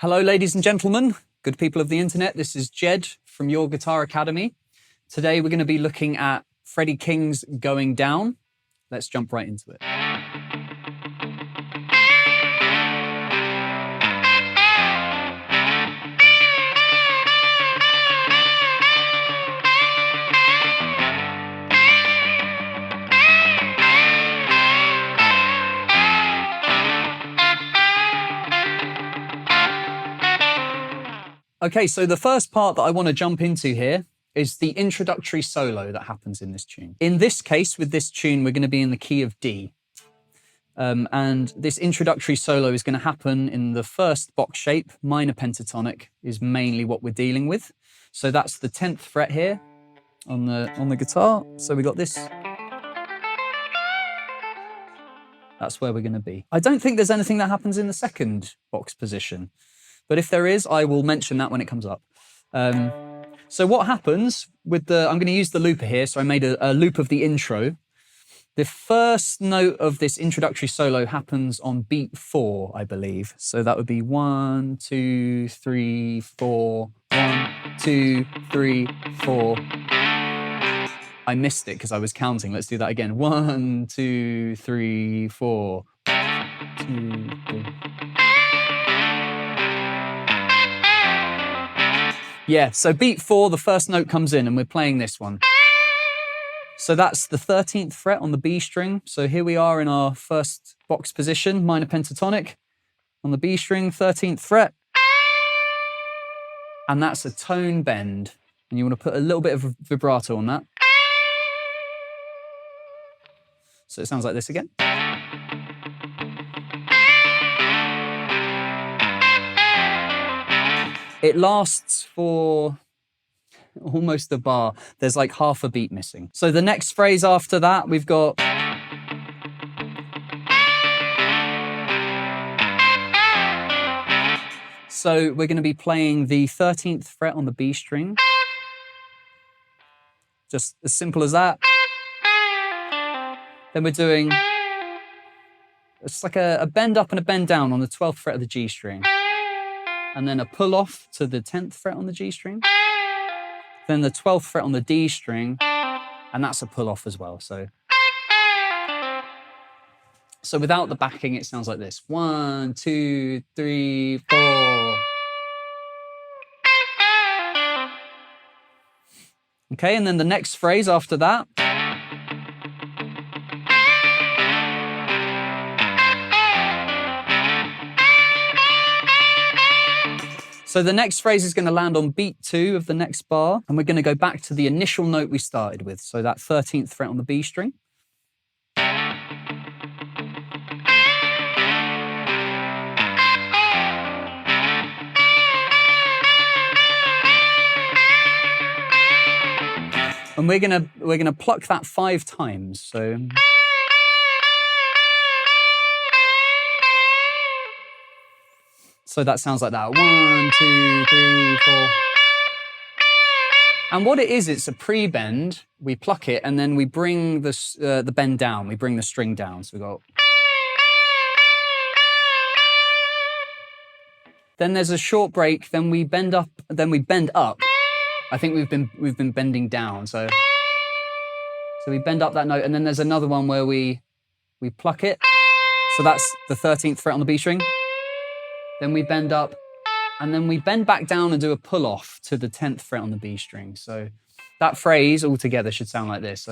Hello, ladies and gentlemen, good people of the internet. This is Jed from Your Guitar Academy. Today we're going to be looking at Freddie King's Going Down. Let's jump right into it. Okay, so the first part that I want to jump into here is the introductory solo that happens in this tune. In this case, with this tune, we're going to be in the key of D. And this introductory solo is going to happen in the first box shape. Minor pentatonic is mainly what we're dealing with. So that's the 10th fret here on the guitar. So we got this. That's where we're going to be. I don't think there's anything that happens in the second box position. But if there is, I will mention that when it comes up. So what happens with I'm going to use the looper here. So I made a loop of the intro. The first note of this introductory solo happens on beat 4, I believe. So that would be 1, 2, 3, 4. 1, 2, 3, 4. I missed it because I was counting. Let's do that again. 1, 2, 3, 4. 2, 3. Yeah, so beat 4, the first note comes in and we're playing this one. So that's the 13th fret on the B string. So here we are in our first box position, minor pentatonic on the B string, 13th fret. And that's a tone bend. And you want to put a little bit of vibrato on that. So it sounds like this again. It lasts for almost a bar. There's like half a beat missing. So the next phrase after that, we've got... So we're going to be playing the 13th fret on the B string. Just as simple as that. Then we're doing... It's like a bend up and a bend down on the 12th fret of the G string. And then a pull off to the 10th fret on the G string. Then the 12th fret on the D string, and that's a pull off as well. So without the backing, it sounds like this. 1, 2, 3, 4. Okay, and then the next phrase after that. So the next phrase is going to land on beat 2 of the next bar, and we're going to go back to the initial note we started with, so that 13th fret on the B string. And we're gonna pluck that 5 times. So that sounds like that. 1, 2, 3, 4. And what it is, it's a pre-bend. We pluck it and then we bring the bend down. We bring the string down. So we go. Then there's a short break. Then we bend up. Then we bend up. I think we've been bending down. So we bend up that note, and then there's another one where we pluck it. So that's the 13th fret on the B string. Then we bend up, and then we bend back down and do a pull-off to the 10th fret on the B string. So that phrase altogether should sound like this.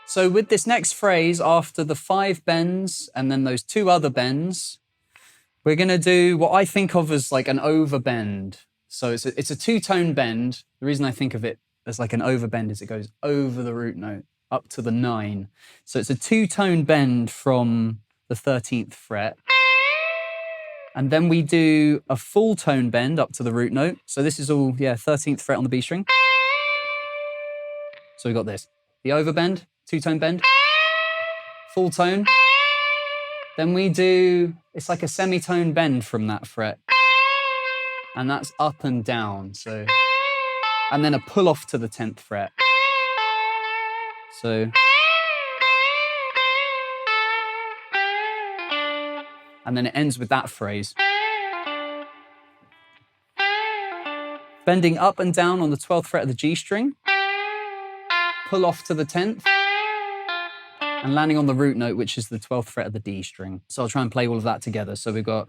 So with this next phrase, after the 5 bends and then those 2 other bends, we're going to do what I think of as like an overbend. So it's a 2-tone bend. The reason I think of it as like an overbend is it goes over the root note, up to the 9. So it's a 2-tone bend from the 13th fret. And then we do a full tone bend up to the root note. So this is all, 13th fret on the B string. So we got this. The overbend, 2-tone bend, full tone. Then we do, it's like a semitone bend from that fret. And that's up and down. And then a pull off to the 10th fret. So and then it ends with that phrase. Bending up and down on the 12th fret of the G string, pull off to the 10th, and landing on the root note, which is the 12th fret of the D string. So I'll try and play all of that together. So we've got...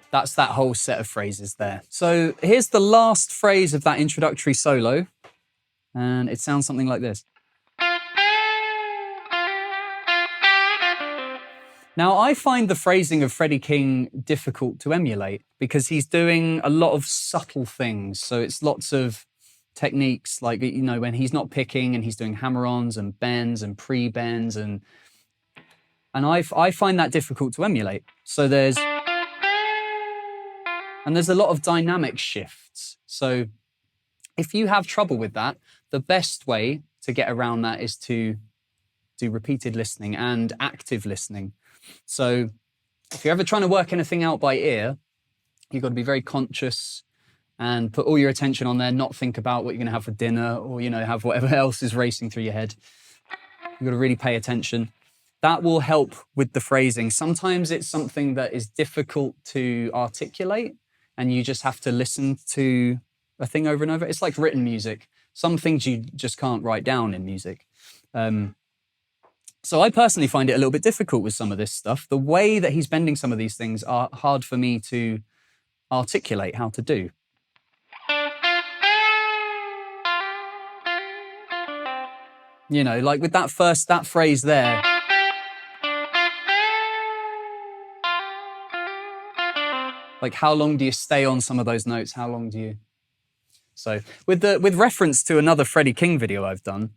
That's that whole set of phrases there. So here's the last phrase of that introductory solo, and it sounds something like this. Now, I find the phrasing of Freddie King difficult to emulate because he's doing a lot of subtle things. So it's lots of techniques like, you know, when he's not picking and he's doing hammer-ons and bends and pre-bends, and I find that difficult to emulate. So there's a lot of dynamic shifts. So if you have trouble with that, the best way to get around that is to do repeated listening and active listening. So if you're ever trying to work anything out by ear, you've got to be very conscious and put all your attention on there, not think about what you're going to have for dinner or, you know, have whatever else is racing through your head. You've got to really pay attention. That will help with the phrasing. Sometimes it's something that is difficult to articulate and you just have to listen to a thing over and over. It's like written music. Some things you just can't write down in music. So I personally find it a little bit difficult with some of this stuff. The way that he's bending some of these things are hard for me to articulate how to do. You know, like with that phrase there. Like, how long do you stay on some of those notes? How long do you... So with reference to another Freddie King video I've done,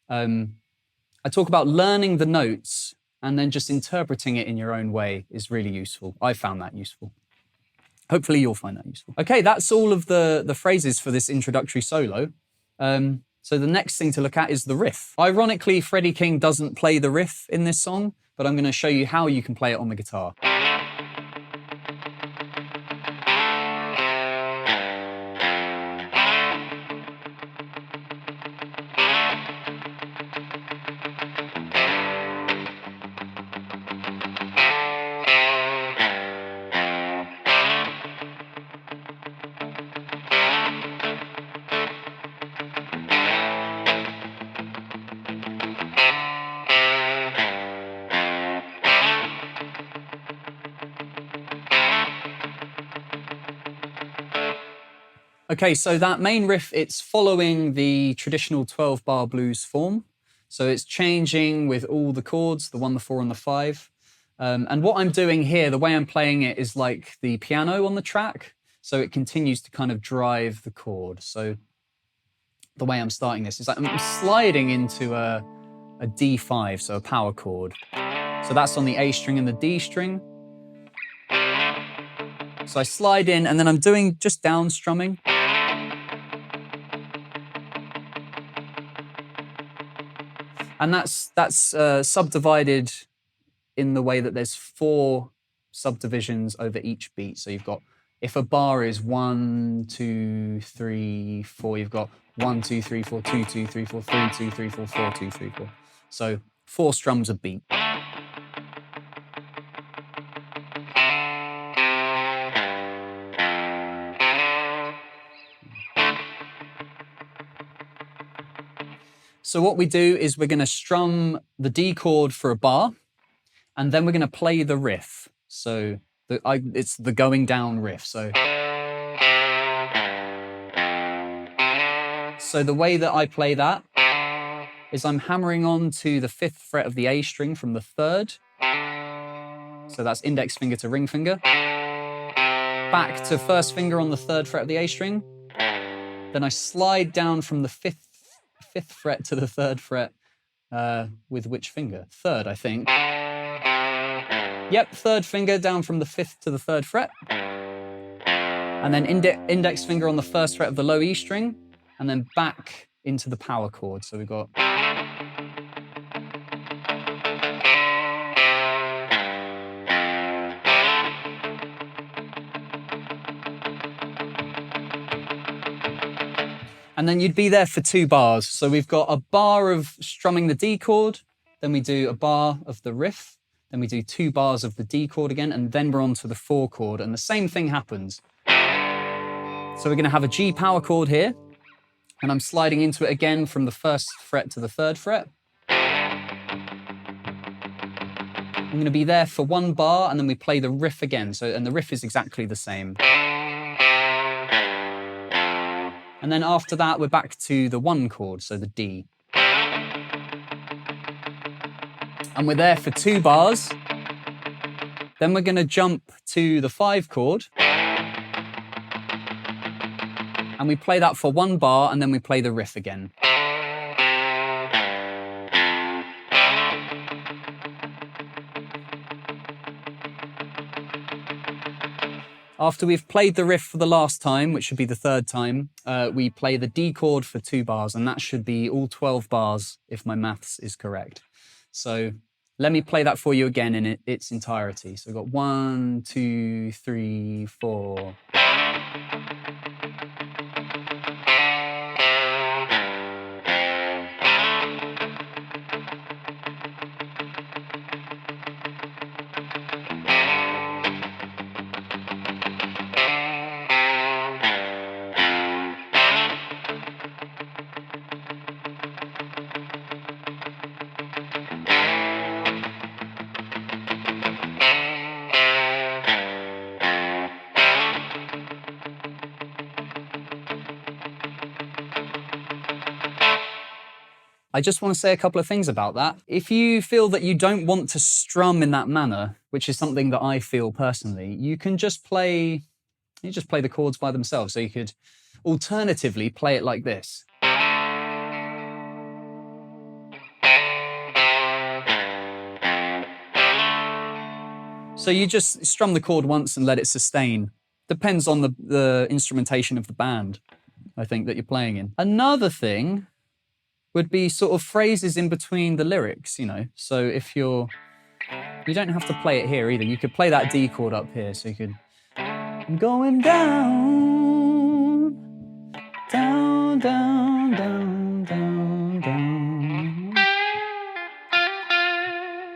I talk about learning the notes and then just interpreting it in your own way is really useful. I found that useful. Hopefully you'll find that useful. Okay, that's all of the phrases for this introductory solo. So the next thing to look at is the riff. Ironically, Freddie King doesn't play the riff in this song, but I'm going to show you how you can play it on the guitar. Okay, so that main riff, it's following the traditional 12-bar blues form. So it's changing with all the chords, the 1, the 4, and the 5. And what I'm doing here, the way I'm playing it is like the piano on the track. So it continues to kind of drive the chord. So the way I'm starting this is like I'm sliding into a D5, so a power chord. So that's on the A string and the D string. So I slide in and then I'm doing just down strumming. And that's subdivided in the way that there's 4 subdivisions over each beat. So you've got, if a bar is 1, 2, 3, 4, you've got 1, 2, 3, 4, 2, 2, 3, 4, 3, 2, 3, 4, 4, 2, 3, 4. So 4 strums a beat. So what we do is we're going to strum the D chord for a bar, and then we're going to play the riff. So it's the going down riff. So the way that I play that is I'm hammering on to the 5th fret of the A string from the 3rd. So that's index finger to ring finger. Back to 1st finger on the 3rd fret of the A string. Then I slide down from the 5th fret to the 3rd fret with which finger? 3rd, I think. Yep, 3rd finger down from the 5th to the 3rd fret. And then index finger on the 1st fret of the low E string, and then back into the power chord. So we've got... And then you'd be there for 2 bars. So we've got a bar of strumming the D chord, then we do a bar of the riff, then we do 2 bars of the D chord again, and then we're on to the 4 chord, and the same thing happens. So we're going to have a G power chord here, and I'm sliding into it again from the 1st fret to the 3rd fret. I'm going to be there for 1 bar, and then we play the riff again. And the riff is exactly the same. And then after that, we're back to the 1 chord, so the D. And we're there for 2 bars. Then we're going to jump to the 5 chord. And we play that for 1 bar, and then we play the riff again. After we've played the riff for the last time, which should be the 3rd time, we play the D chord for 2 bars, and that should be all 12 bars if my maths is correct. So let me play that for you again in its entirety. So we've got 1, 2, 3, 4. I just want to say a couple of things about that. If you feel that you don't want to strum in that manner, which is something that I feel personally, you can just play the chords by themselves. So you could alternatively play it like this. So you just strum the chord once and let it sustain. Depends on the instrumentation of the band, I think, that you're playing in. Another thing would be sort of phrases in between the lyrics, you know. So if you don't have to play it here either. You could play that D chord up here. So you could, I'm going down, down, down, down, down, down.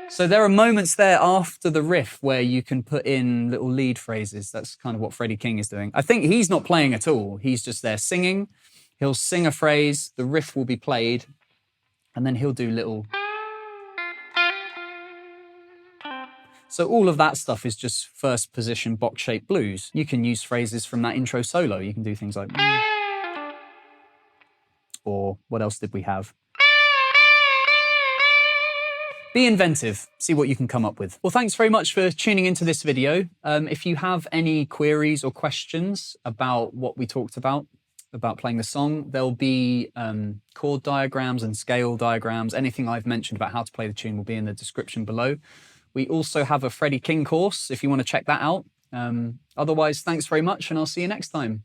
So there are moments there after the riff where you can put in little lead phrases. That's kind of what Freddie King is doing. I think he's not playing at all. He's just there singing. He'll sing a phrase, the riff will be played, and then he'll do little... So all of that stuff is just 1st position box-shaped blues. You can use phrases from that intro solo. You can do things like... Or what else did we have? Be inventive, see what you can come up with. Well, thanks very much for tuning into this video. If you have any queries or questions about what we talked about playing the song, there'll be chord diagrams and scale diagrams. Anything I've mentioned about how to play the tune will be in the description below. We also have a Freddie King course if you want to check that out. Otherwise, thanks very much, and I'll see you next time.